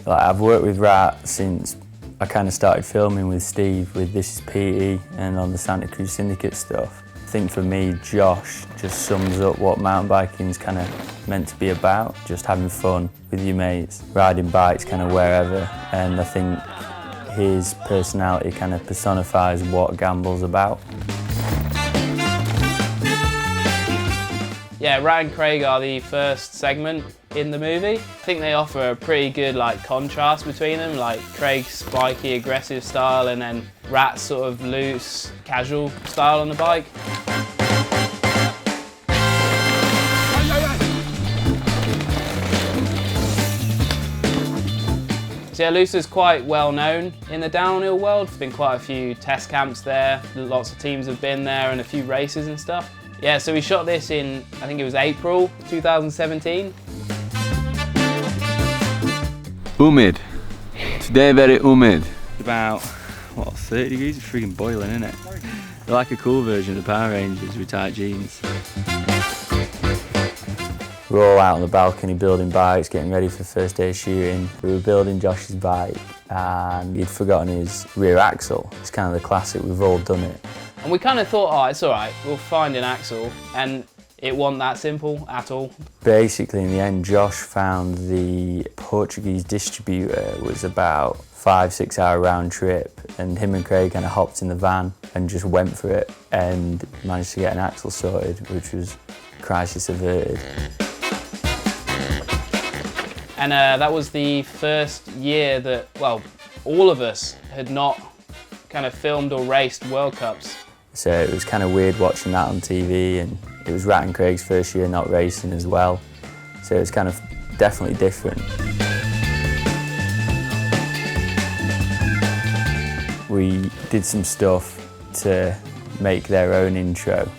Like, I've worked with Rat since I kind of started filming with Steve with This Is PE and on the Santa Cruz Syndicate stuff. I think for me, Josh just sums up what mountain biking's kind of meant to be about. Just having fun with your mates, riding bikes kind of wherever. And I think his personality kind of personifies what Gamble's about. Yeah, Rat and Craig are the first segment in the movie. I think they offer a pretty good contrast between them, like Craig's spiky, aggressive style and then Rat's sort of loose, casual style on the bike. So yeah, LOUSA's quite well known in the downhill world. There's been quite a few test camps there, lots of teams have been there and a few races and stuff. Yeah, so we shot this in, I think it was April 2017. Humid. Today very humid. About, what, 30 degrees? It's freaking boiling, isn't it? They're like a cool version of the Power Rangers with tight jeans. We're all out on the balcony building bikes, getting ready for the first day of shooting. We were building Josh's bike and he'd forgotten his rear axle. It's kind of the classic, we've all done it. And we kind of thought, oh, it's all right, we'll find an axle, and it wasn't that simple at all. Basically, in the end, Josh found the Portuguese distributor was about 5-6 hour round trip, and him and Craig kind of hopped in the van and just went for it and managed to get an axle sorted, which was crisis averted. And that was the first year that, well, all of us had not kind of filmed or raced World Cups. So it was kind of weird watching that on TV, and it was Rat and Craig's first year not racing as well. So it was kind of definitely different. We did some stuff to make their own intro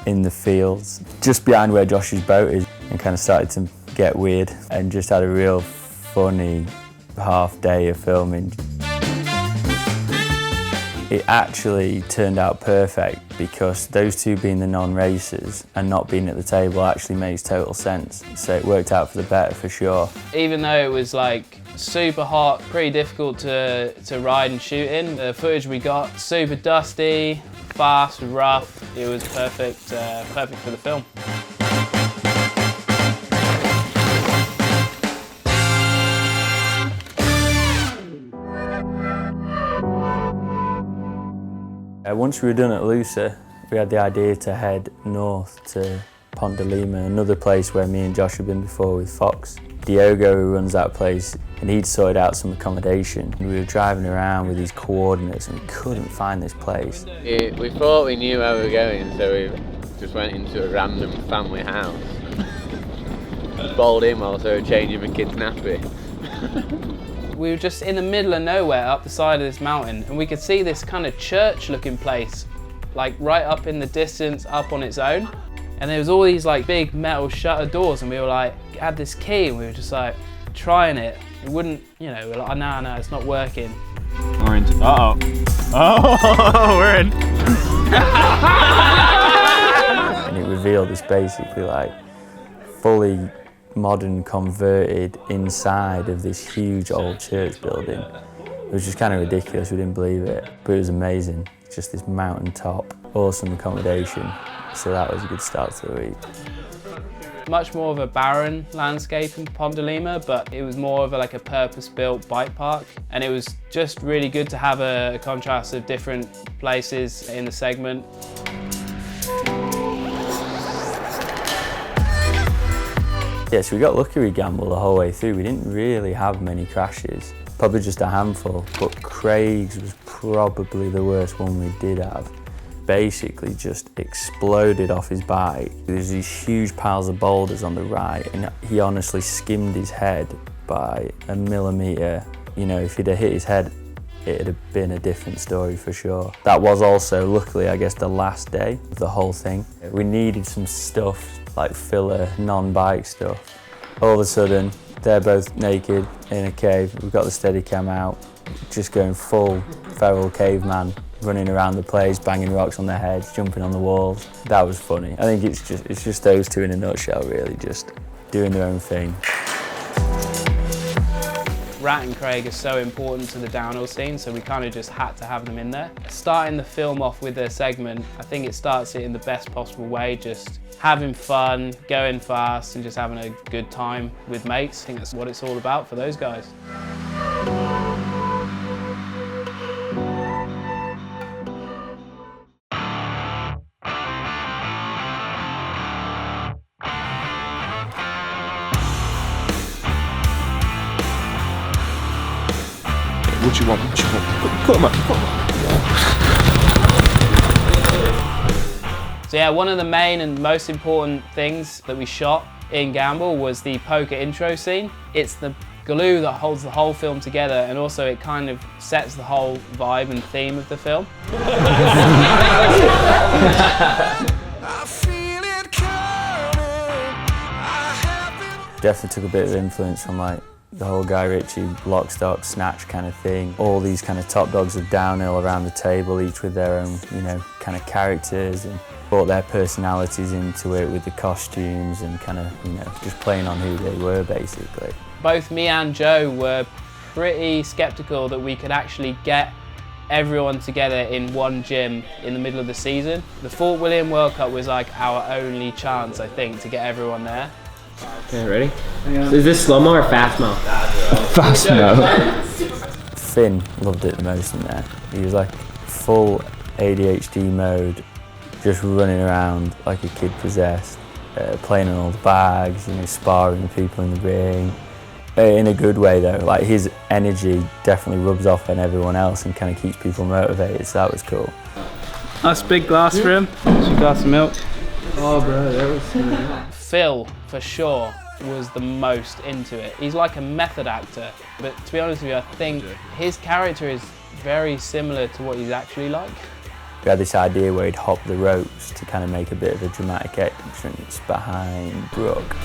in the fields, just behind where Josh's boat is, and kind of started to get weird and just had a real funny half day of filming. It actually turned out perfect because those two being the non-racers and not being at the table actually makes total sense. So it worked out for the better for sure. Even though it was super hot, pretty difficult to ride and shoot in, the footage we got, super dusty, fast, rough, it was perfect, perfect for the film. Once we were done at LOUSA, we had the idea to head north to PONTE LIMA, another place where me and Josh had been before with Fox. Diogo, who runs that place, and he'd sorted out some accommodation. We were driving around with these coordinates and we couldn't find this place. We thought we knew where we were going, so we just went into a random family house. Bowled in whilst they were changing my kid's nappy. We were just in the middle of nowhere up the side of this mountain, and we could see this kind of church-looking place, right up in the distance, up on its own. And there was all these big metal shutter doors, and we were had this key, and we were just trying it. It wouldn't, we're like, no, it's not working. We're in. Uh-oh. Oh, we're in. And it revealed this basically fully modern converted inside of this huge old church building. It was just kind of ridiculous, we didn't believe it, but it was amazing. Just this mountain top, awesome accommodation, so that was a good start to the week. Much more of a barren landscape in PONTE LIMA, but it was more of a purpose-built bike park, and it was just really good to have a contrast of different places in the segment. Yeah, so we got lucky with Gamble the whole way through. We didn't really have many crashes, probably just a handful, but Craig's was probably the worst one we did have. Basically just exploded off his bike. There's these huge piles of boulders on the right, and he honestly skimmed his head by a millimetre. If he'd have hit his head, it'd have been a different story for sure. That was also, luckily, I guess, the last day of the whole thing. We needed some stuff, filler, non-bike stuff. All of a sudden, they're both naked in a cave. We've got the Steadicam out, just going full feral caveman, running around the place, banging rocks on their heads, jumping on the walls. That was funny. I think it's just those two in a nutshell, really, just doing their own thing. Rat and Craig are so important to the downhill scene, so we kind of just had to have them in there. Starting the film off with their segment, I think it starts it in the best possible way, just having fun, going fast, and just having a good time with mates. I think that's what it's all about for those guys. What you want? What you want? Put them up. Put them up. So yeah, one of the main and most important things that we shot in Gamble was the poker intro scene. It's the glue that holds the whole film together, and also it kind of sets the whole vibe and theme of the film. Definitely took a bit of influence from like the whole Guy Ritchie lock, stock, snatch kind of thing. All these kind of top dogs of downhill around the table, each with their own, you know, kind of characters, and brought their personalities into it with the costumes and kind of, you know, just playing on who they were basically. Both me and Joe were pretty skeptical that we could actually get everyone together in one gym in the middle of the season. The Fort William World Cup was like our only chance, I think, to get everyone there. Okay, ready? So is this slow-mo or fast-mo? Fast-mo. Finn loved it the most in there. He was like full ADHD mode, just running around like a kid possessed, playing on all the bags, you know, sparring with people in the ring. In a good way though, like his energy definitely rubs off on everyone else and kind of keeps people motivated, so that was cool. Nice big glass for him. Just a glass of milk. Oh, bro, that was so Phil, for sure, was the most into it. He's like a method actor, but to be honest with you, I think his character is very similar to what he's actually like. We had this idea where he'd hop the ropes to kind of make a bit of a dramatic entrance behind Brooke.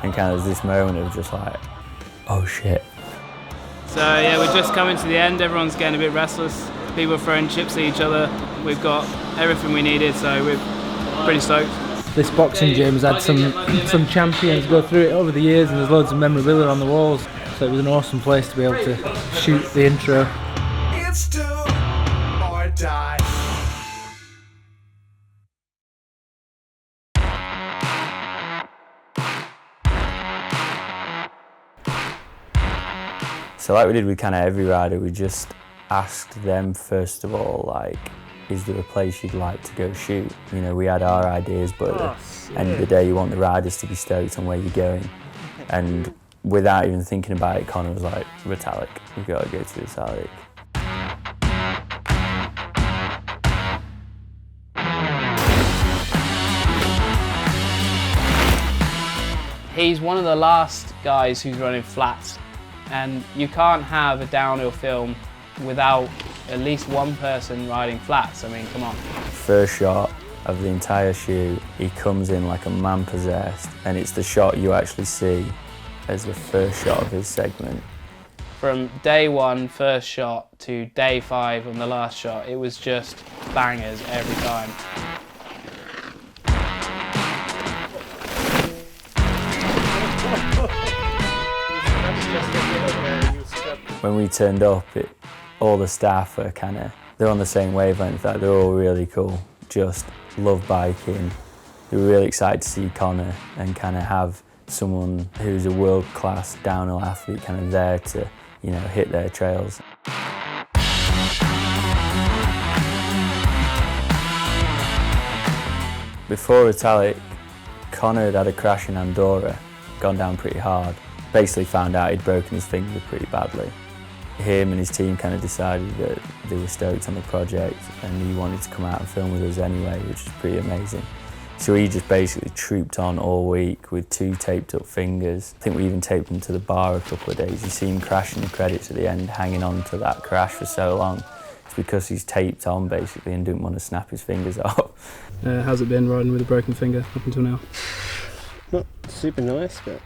And kind of this moment of just like, oh shit. So yeah, we're just coming to the end. Everyone's getting a bit restless. People are throwing chips at each other. We've got everything we needed, so we're pretty stoked. This boxing gym has had some champions go through it over the years, and there's loads of memorabilia on the walls. So it was an awesome place to be able to shoot the intro. It's do or die. So like we did with kind of every rider, we just asked them first of all, like, is there a place you'd like to go shoot? You know, we had our ideas, but at the end of the day, you want the riders to be stoked on where you're going. And without even thinking about it, Connor was like, Retallack, we've got to go to Retallack. He's one of the last guys who's running flats, and you can't have a downhill film without at least one person riding flats. I mean, come on. First shot of the entire shoot, he comes in like a man possessed, and it's the shot you actually see as the first shot of his segment. From day one, first shot, to day 5 on the last shot, it was just bangers every time. When we turned up, all the staff are they're on the same wavelength, like they're all really cool, just love biking. They were really excited to see Connor and kind of have someone who's a world-class downhill athlete kind of there to, you know, hit their trails. Before Retallack, Connor had a crash in Andorra, gone down pretty hard. Basically found out he'd broken his finger pretty badly. Him and his team kind of decided that they were stoked on the project and he wanted to come out and film with us anyway, which is pretty amazing. So he just basically trooped on all week with 2 taped up fingers. I think we even taped him to the bar a couple of days. You see him crashing the credits at the end, hanging on to that crash for so long. It's because he's taped on basically and didn't want to snap his fingers off. How's it been riding with a broken finger up until now? Not super nice, but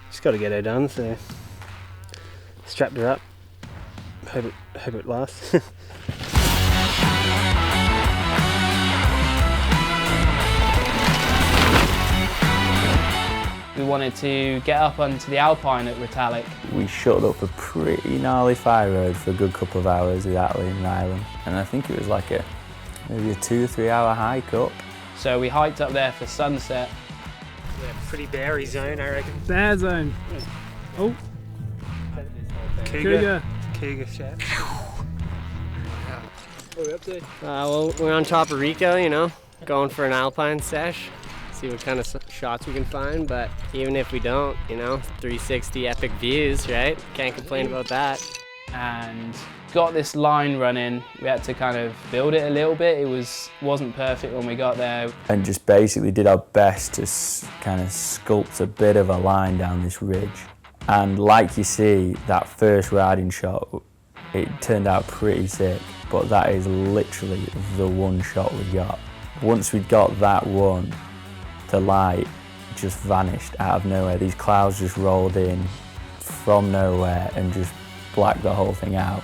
just got to get her done, so strapped her up. Hope it lasts. we wanted to get up onto the Alpine at Retallack. We shut up a pretty gnarly fire road for a good couple of hours with Atlee and Ryland, and I think it was like maybe a 2 or 3 hour hike up. So we hiked up there for sunset. Yeah, pretty beary zone, I reckon. Bear zone. Oh, Cougar chef. what are we up to? Well, we're on top of Rico, you know, going for an Alpine sesh. See what kind of shots we can find, but even if we don't, you know, 360 epic views, right? Can't complain about that. And got this line running. We had to kind of build it a little bit. It wasn't perfect when we got there. And just basically did our best to kind of sculpt a bit of a line down this ridge. And like you see, that first riding shot, it turned out pretty sick, but that is literally the one shot we got. Once we got that one, the light just vanished out of nowhere. These clouds just rolled in from nowhere and just blacked the whole thing out.